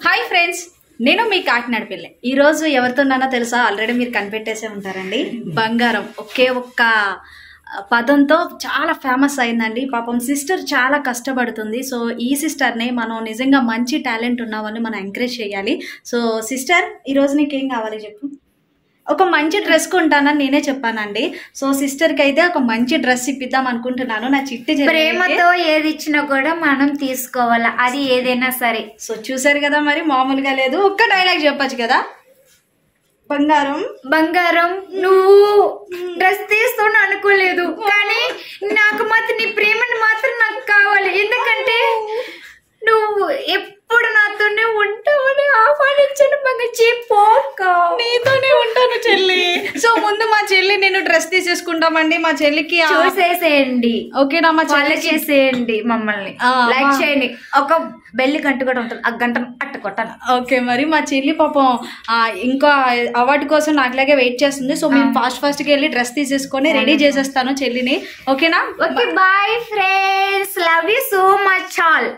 Hi friends, నేను మీ కాకినాడ పిల్ల. ఈరోజు ఎవరితోనానో తెలుసా? ఆల్రెడీ మీరు కనిపెట్టేసే ఉంటారండి. బంగారం ఒకే ఒక్క పదంతో చాలా ఫేమస్ అయిందండి. పాపం సిస్టర్ చాలా కష్టపడుతుంది. సో ఈ సిస్టర్ని మనం నిజంగా మంచి టాలెంట్ ఉన్న వాళ్ళని మనం ఎంకరేజ్ చేయాలి. సో సిస్టర్, ఈరోజు నీకేం కావాలి చెప్పు? ఒక మంచి డ్రెస్ కొంటానని నేనే చెప్పానండి. సో సిస్టర్ కి అయితే ఒక మంచి డ్రెస్ ఇప్పిద్దాం అనుకుంటున్నాను. నా చిట్టి ప్రేమతో ఏది ఇచ్చినా కూడా మనం తీసుకోవాలా, అది ఏదైనా సరే. సో చూసారు కదా, మరి మామూలుగా లేదు. ఒక్క డైలాగ్ చెప్పచ్చు కదా. బంగారం బంగారం నువ్వు డ్రెస్ తీస్తాను అనుకోలేదు, కానీ నాకు మాత్రం నీ ప్రేమని మాత్రం నాకు కావాలి. ఎందుకంటే నువ్వు ఎప్పుడు నాతోనే ఉంటావని ఆహ్వానించాను. నీతోనే ఉంటాను చెల్లి. సో ముందు మా చెల్లి నేను డ్రెస్ తీసేసుకుంటామండి. మా చెల్లికి చూసేసేయండి, ఓకేనా? మా చెల్లి చేసేయండి, మమ్మల్ని లైక్ చేయండి. ఒక బెల్లి గంట కూడా ఉంటుంది, ఆ గంట అట్టు కొట్టాను. ఓకే, మరి మా చెల్లి పాపం ఇంకా అవార్డు కోసం నాకులాగే వెయిట్ చేస్తుంది. సో మేము ఫాస్ట్ గా వెళ్ళి డ్రెస్ తీసేసుకొని రెడీ చేసేస్తాను చెల్లిని. ఓకేనా? Okay, bye friends, love you so much all.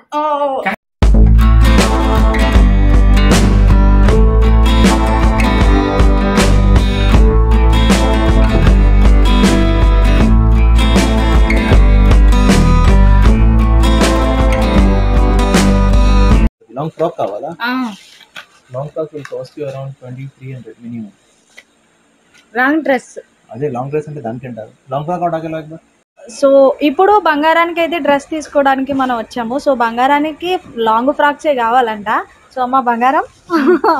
Long frock kavala? Long frock will cost you around 2300 minimum. Long dress. అదే లాంగ్ డ్రెస్ అంటే దానికి అంటారు. లాంగ్ ఫ్రాక్ ఆడగల ఒకసారి. సో ఇప్పుడు బంగారానికి అయితే డ్రెస్ తీసుకోవడానికి మనం వచ్చాము. సో బంగారానికి లాంగ్ ఫ్రాక్సే కావాలంట. సో అమ్మ బంగారం,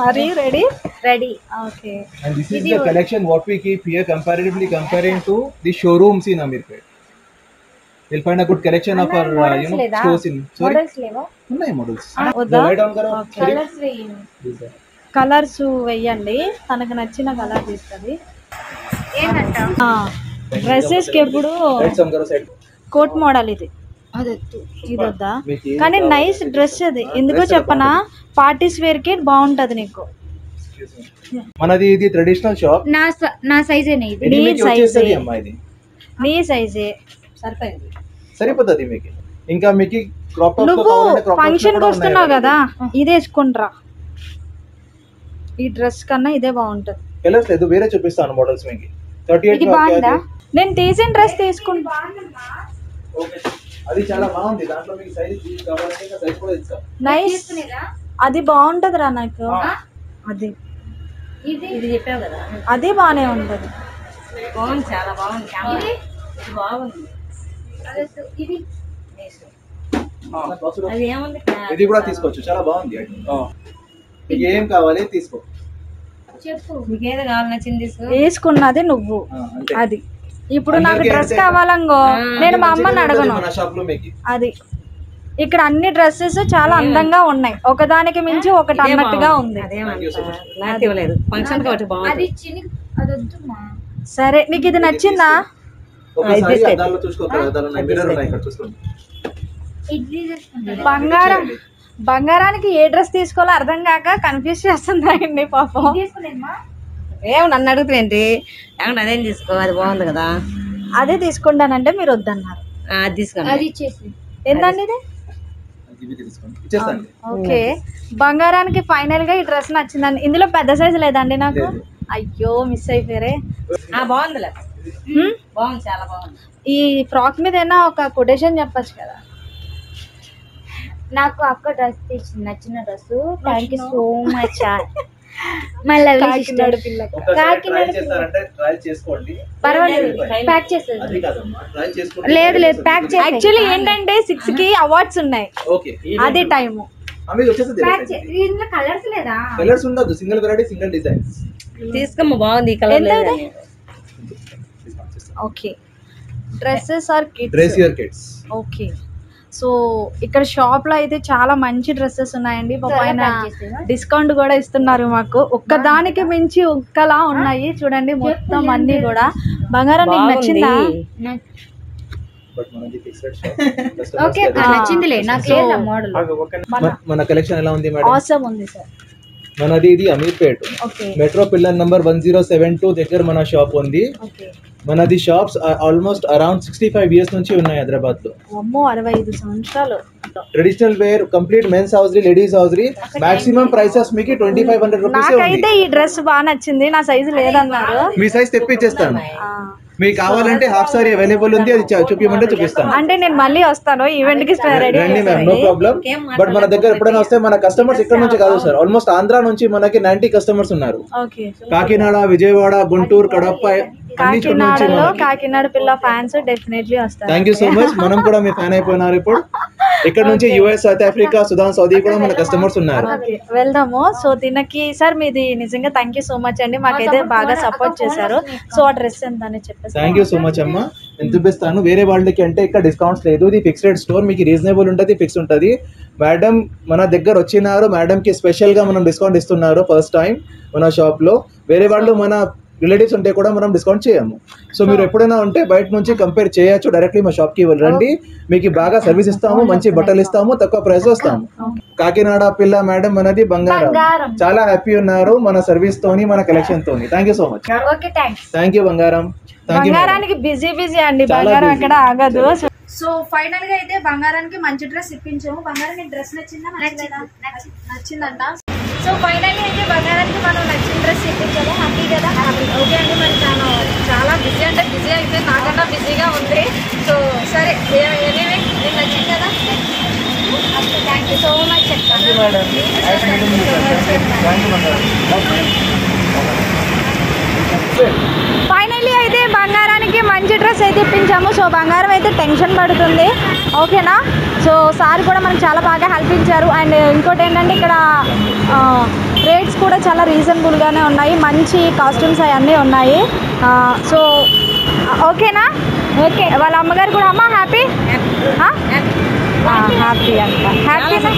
are you ready? Ready. Okay. And this is the collection what we keep here comparatively comparing to the showrooms in Amirpet. We'll find a good collection of our stores in. Sorry. Models లేవా? ఉన్నాయి models. వద్దా? Write down karo. Colours వేయండి. Colours వెయ్యండి, తనకు నచ్చిన colour తీస్తుంది. ఏంటంట dresses కి ఎప్పుడు Write some karo side. Coat model ఇది ఇది వద్దా? కానీ నైస్ డ్రెస్ అది. ఎందుకో చెప్పనా, పార్టీస్ వేర్ కి బాగుంటది నీకు. మనది ఇది ట్రెడిషనల్ షాప్. నా సైజేనే ఇది. ఇది మీకు వచ్చేది అమ్మా, ఇది నీ సైజే సరిపోయింది, సరిపోతుంది మీకు. ఇంకా మీకు క్రాప్ టాప్ నువ్వు ఫంక్షన్ కి వస్తున్నావు కదా, ఇదే వేసుకుంట్రా. ఈ డ్రెస్ కన్నా ఇదే బాగుంటది. కలర్స్ లేదు, వేరే చూపిస్తాను మోడల్స్ మీకు. 38 బాగుందా? నేను తీసిన డ్రెస్ తీసుకుంటా. ఓకే, అది చాలా బాగుంది. దాంట్లో మీకు సైజ్ కావాలంటే ఇంకా సైజ్ కూడా ఇస్తాం. నైస్, అది బాగుంటది రా నాకు. అది ఇది చెప్పావు కదా, అది బానే ఉంటది. బాగుంది, చాలా బాగుంది. ఇది బాగుంది. ఇది అది ఏముంది, ఇది కూడా తీసుకోవచ్చు, చాలా బాగుంది. మీకు ఏం కావాలి తీసుకో, చెప్పు. మీకు ఏది కావాలి, నచ్చింది తీసుకో. వేసుకున్నది నువ్వు. అంతే. అది ఇప్పుడు నాకు డ్రెస్ కావాలంగో, నేను మా అమ్మని అడగను. మన షాప్ లో మీకు అది ఇక్కడ అన్ని డ్రెస్సెస్ చాలా అందంగా ఉన్నాయి, ఒకదానికి మించి ఒకటి అన్నట్టుగా ఉంది. సరే, నీకు ఇది నచ్చిందా? ఒకసారి అద్దాల్లో చూసుకోవాలి, అద్దాలు ఉన్నాయి, మిర్రర్ ఉన్నాయి, ఇక్కడ చూసుకోండి. బంగారం, బంగారానికి ఏ డ్రెస్ తీసుకోవాలో అర్థం కాక కన్ఫ్యూజ్ చేస్తుందండి పాపం. ఏం నన్ను అడుగుతుందేంటి? అదేం తీసుకో, అది బాగుంది కదా. అదే తీసుకుంటానంటే మీరు వద్దన్నారు. అది తీసుకోండి, అది ఇచ్చేసి. ఏంటండి ఇది? ఓకే, బంగారానికి ఫైనల్ గా ఈ డ్రెస్ నచ్చిందండి. ఇందులో పెద్ద సైజు లేదండి నాకు. అయ్యో, మిస్ అయిపోయారే. బాగుందిలే, బాగుంది, చాలా బాగుంది. ఈ ఫ్రాక్ మీద ఏనా ఒక కొటేషన్ చెప్పచ్చు కదా. నాకు అక్క డ్రెస్ తీసింది, నచ్చిన dress. Thank you so much. పర్వాలేదు, ప్యాక్ చేసేది. లేదు లేదు, ప్యాక్ చేసి. యాక్చువల్లీ ఏంటంటే 6 కి అవార్డ్స్ ఉన్నాయి, అదే టైము. ఇందులో కలర్స్ లేదా? కలర్స్ ఉండదు, సింగిల్ వెరైటీ, సింగిల్ డిజైన్స్. తీసుకోమ్మా, బాగుంది colour. Okay, dresses are kids. Dress your kids. Okay, so ఇక్కడ షాప్ లో అయితే చాలా మంచి డ్రెస్సెస్ ఉన్నాయండి. ఆయన డిస్కౌంట్ కూడా ఇస్తున్నారు మాకు. ఒక్కదానికి మించి ఒక్కలా ఉన్నాయి చూడండి, మొత్తం అన్ని కూడా. బంగారం నీకు నచ్చిందా? ఓకే, నచ్చిందిలే నాకు. మన కలెక్షన్ ఎలా ఉంది మేడం? ఆసమ్ ఉంది సార్. మనది ఇది అమీర్పేట్ మెట్రో పిల్లర్ నంబర్ 1072 దగ్గర మన షాప్ ఉంది. మనది షాప్స్ ఆల్మోస్ట్ అరౌండ్ 65 years నుంచి ఉన్నాయి హైదరాబాద్ లో. అమ్మో 65 సంవత్సరాలు. Traditional wear complete mens hosiery ladies hosiery maximum prices మీకు 2500 రూపీస్. నాకైతే ఈ డ్రెస్ బాగా నచ్చింది, నా సైజు లేదన్నారు. మీ సైజ్ తెప్పించేస్తాను. మీకు కావాలంటే హాఫ్ సారీ అవైలబుల్ ఉంది, అది చూపించమంటే చూపిస్తాను. అంటే నేను మళ్ళీ వస్తాను ఈవెంట్ కి రండి మ్యామ్, నో ప్రాబ్లం. బట్ మన దగ్గర ఎప్పుడైనా వస్తే మన కస్టమర్స్ ఇక్కడ నుంచి కాదు సార్, ఆల్మోస్ట్ ఆంధ్ర నుంచి మనకి 90 కస్టమర్స్ ఉన్నారు. కాకినాడ, విజయవాడ, గుంటూరు, కడప, కాకినాడ పిల్ల ఫ్యాన్స్ డెఫినెట్లీ వస్తారు. Thank you so much. మనం కూడా మీ ఫ్యాన్ అయిపోయినారు ఇప్పుడు. ఇక్కడ నుంచి US, south Africa, Sudan, Saudi కూడా మన కస్టమర్స్ ఉన్నారు. వెళ్దాము. సో దీనికి సార్ మీది నిజంగా థ్యాంక్ యూ సో మచ్ అండి, మాకైతే బాగా సపోర్ట్ చేశారు. సో ఆ డ్రెస్ ఎంత అని చెప్పేసి. థ్యాంక్ యూ సో మచ్ అమ్మా. ఎంత చూపిస్తాను, వేరే వాళ్ళకి అంటే ఇక్కడ డిస్కౌంట్స్ లేదు, ఇది ఫిక్స్డ్ రేట్ స్టోర్, మీకు రీజనబుల్ ఉంటుంది, ఫిక్స్ ఉంటుంది. మేడం మన దగ్గర వచ్చినారు, మేడం కి స్పెషల్ గా మనం డిస్కౌంట్ ఇస్తున్నారు ఫస్ట్ టైం మన షాప్ లో. వేరే వాళ్ళు మన రిలేటివ్స్ ఉంటే కూడా మనం డిస్కౌంట్ చేయము. సో మీరు ఎప్పుడైనా ఉంటే బయట నుంచి కంపేర్ చేయొచ్చు, డైరెక్ట్లీ మా షాప్ కి రండి, మీకు బాగా సర్వీస్ ఇస్తాము, మంచి బట్టలు ఇస్తాము, తక్కువ ప్రైస్ ఇస్తాము. కాకినాడ పిల్ల మేడం అనేది బంగారం, చాలా హ్యాపీ ఉన్నారు మన సర్వీస్ తోని, మన కలెక్షన్ తోని. Thank you so much. Thank you బంగారం. బంగారానికి బిజీ అండి, బంగారం ఎక్కడ ఆగదు. సో ఫైనల్ గా అయితే బంగారానికి మంచి డ్రెస్ ఇప్పించాము. బంగారానికి డ్రెస్ నచ్చిందంట. సో ఫైనల్లీ అయితే బంగారానికి మనం నచ్చిన డ్రెస్ ఇప్పించాము. హ్యాపీ కదా? ఓకే అండి. మరి చాలా బిజీ అంటే బిజీ అయితే నాకన్నా బిజీగా ఉంది. సో సరే, ఎనీవే మీకు నచ్చింది కదా? థ్యాంక్ యూ సో మచ్ చెప్తాను. ఫైనల్లీ అయితే బంగారానికి మంచి డ్రెస్ అయితే ఇప్పించాము. సో బంగారం అయితే టెన్షన్ పడుతుంది, ఓకేనా? సో సార్ కూడా మనకు చాలా బాగా హెల్ప్ ఇచ్చారు. అండ్ ఇంకోటి ఏంటంటే ఇక్కడ రేట్స్ కూడా చాలా రీజనబుల్గానే ఉన్నాయి, మంచి కాస్ట్యూమ్స్ అవన్నీ ఉన్నాయి. సో ఓకేనా? ఓకే. వాళ్ళ అమ్మగారు కూడా అమ్మ హ్యాపీ హ్యాపీ అంట. హ్యాపీనా?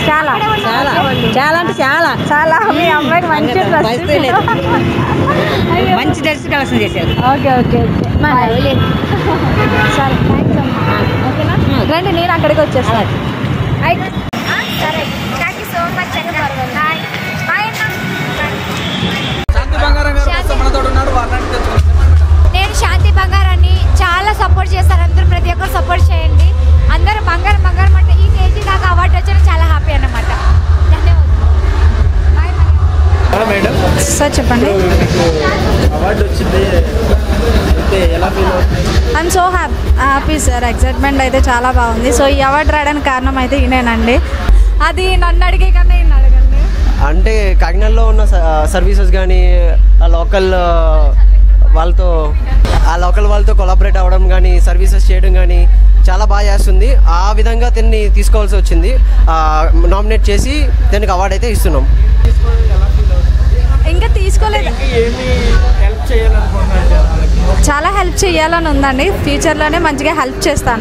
చాలా చాలా అంటే చాలా మీ అమ్మాయికి మంచి డ్రెస్ మంచి డ్రెస్ కలెక్షన్ చేశారు. ఓకే సరే, థ్యాంక్స్ అమ్మా. ఓకేనా? రండి, నేను అక్కడికి వచ్చేస్తాను. సరే, థ్యాంక్ యూ సో మచ్. నేను శాంతి బంగారాన్ని చాలా సపోర్ట్ చేస్తారు. అందరూ ప్రతి ఒక్కరు సపోర్ట్ చేయండి. అందరూ బంగారం అంటే ఈ కేజీ దాకా అవార్డు వచ్చారు, చాలా హ్యాపీ అన్నమాట. మేడం సార్ చెప్పండి. అవార్డు వచ్చింది, I'm so happy sir. Excitement అయితే చాలా బాగుంది. సో ఈ అవార్డు రావడానికి కారణం అయితే ఈయనేనండి. అది నన్ను అడిగే కన్నా ఈయన అడగండి. అంటే కాకినాడలో ఉన్న సర్వీసెస్ కానీ ఆ లోకల్ వాళ్ళతో కొలాబరేట్ అవ్వడం కానీ, సర్వీసెస్ చేయడం కానీ చాలా బాగా చేస్తుంది. ఆ విధంగా దీన్ని తీసుకోవాల్సి వచ్చింది. నామినేట్ చేసి దీనికి అవార్డు అయితే ఇస్తున్నాం. ఇంకా తీసుకోలేదు, చాలా హెల్ప్ చేయాలని ఉందండి. ఫ్యూచర్లోనే మంచిగా హెల్ప్ చేస్తాను.